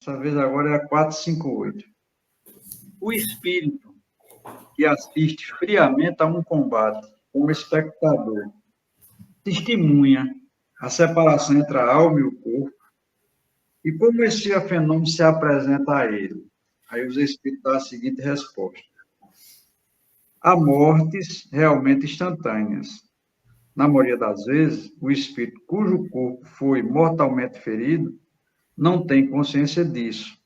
Essa vez agora é a 458. O espírito que assiste friamente a um combate como espectador testemunha a separação entre a alma e o corpo e como esse fenômeno se apresenta a ele. Aí os espíritos dão a seguinte resposta: há mortes realmente instantâneas. Na maioria das vezes, o espírito cujo corpo foi mortalmente ferido não tem consciência disso.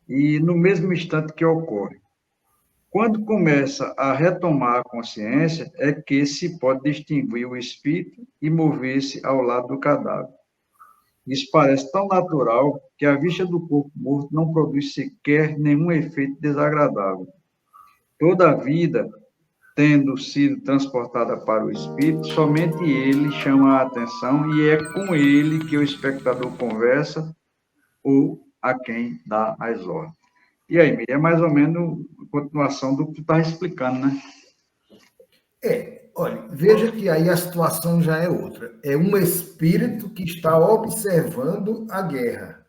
E no mesmo instante que ocorre. Quando começa a retomar a consciência, é que se pode distinguir o espírito e mover-se ao lado do cadáver. Isso parece tão natural que a vista do corpo morto não produz sequer nenhum efeito desagradável. Toda a vida, tendo sido transportada para o espírito, somente ele chama a atenção e é com ele que o espectador conversa ou a quem dá as ordens. E aí, Miriam, é mais ou menos a continuação do que tu estava explicando, né? Olha, veja que aí a situação já é outra. É um espírito que está observando a guerra.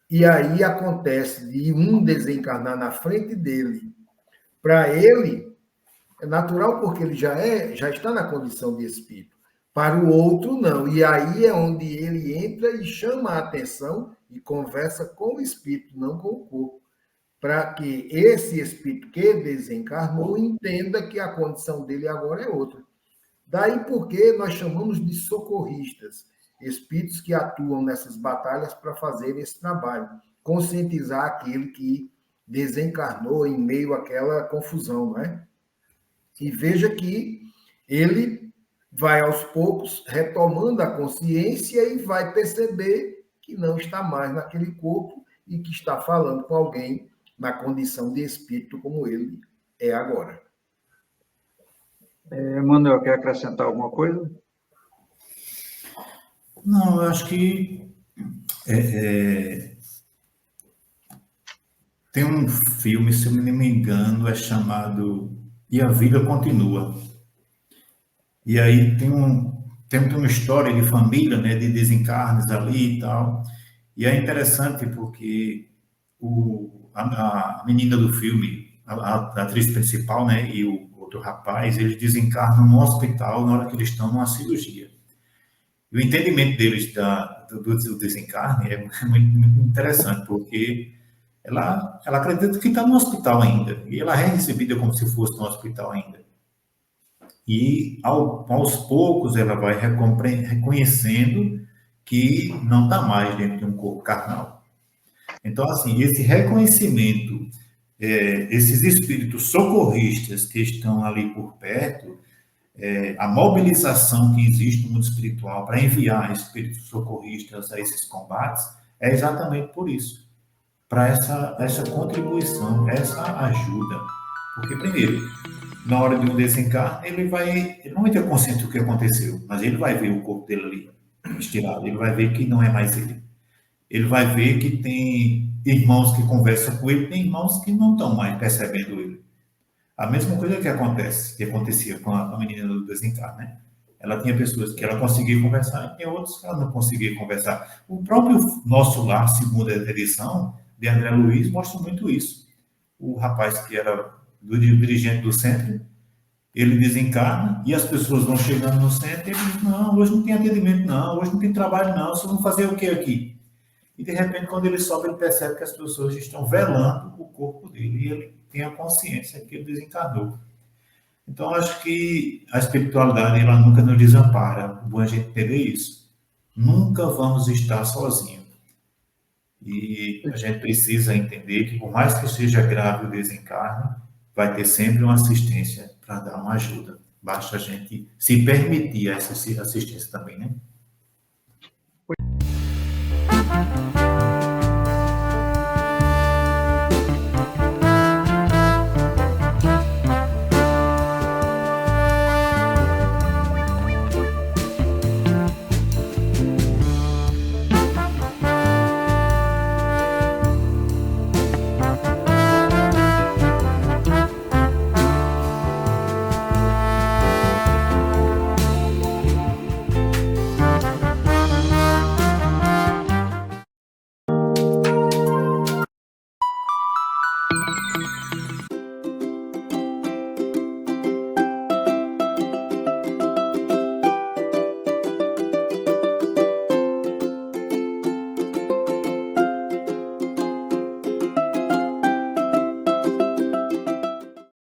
E aí acontece de um desencarnar na frente dele. Para ele, é natural porque ele já está na condição de espírito. Para o outro, não. E aí é onde ele entra e chama a atenção e conversa com o espírito, não com o corpo, para que esse espírito que desencarnou entenda que a condição dele agora é outra. Daí porque nós chamamos de socorristas, espíritos que atuam nessas batalhas para fazer esse trabalho, conscientizar aquele que desencarnou em meio àquela confusão, não é? E veja que ele vai aos poucos retomando a consciência e vai perceber que não está mais naquele corpo e que está falando com alguém na condição de espírito como ele é agora. Manuel, quer acrescentar alguma coisa? Não, eu acho que tem um filme, se eu não me engano, é chamado E a Vida Continua. E aí tem uma história de família, né, de desencarnes ali e tal. E é interessante porque a menina do filme, a atriz principal, né, e o outro rapaz, eles desencarnam no hospital na hora que eles estão numa cirurgia. E o entendimento deles do desencarne é muito interessante, porque ela acredita que está no hospital ainda, e ela é recebida como se fosse no hospital ainda. E aos poucos ela vai reconhecendo que não está mais dentro de um corpo carnal. Então, assim, esse reconhecimento, esses espíritos socorristas que estão ali por perto, a mobilização que existe no mundo espiritual para enviar espíritos socorristas a esses combates, é exatamente por isso, para essa contribuição, essa ajuda. Porque, primeiro, na hora de um desencarne, ele não vai ter consciência do que aconteceu, mas ele vai ver o corpo dele ali, estirado, ele vai ver que não é mais ele. Ele vai ver que tem irmãos que conversam com ele, tem irmãos que não estão mais percebendo ele. A mesma coisa que acontecia com a menina do desencarne, né? Ela tinha pessoas que ela conseguia conversar e tinha outros que ela não conseguia conversar. O próprio Nosso Lar, segunda edição, de André Luiz, mostra muito isso. O rapaz que era dirigente do centro, ele desencarna e as pessoas vão chegando no centro e ele diz: não, hoje não tem atendimento, não, hoje não tem trabalho, não, vocês vão fazer o que aqui? E de repente, quando ele sobe, ele percebe que as pessoas estão velando o corpo dele e ele tem a consciência que ele desencarnou. Então, acho que a espiritualidade, ela nunca nos desampara. É bom a gente entender isso. Nunca vamos estar sozinhos. E a gente precisa entender que, por mais que seja grave o desencarne, vai ter sempre uma assistência para dar uma ajuda. Basta a gente se permitir essa assistência também, né?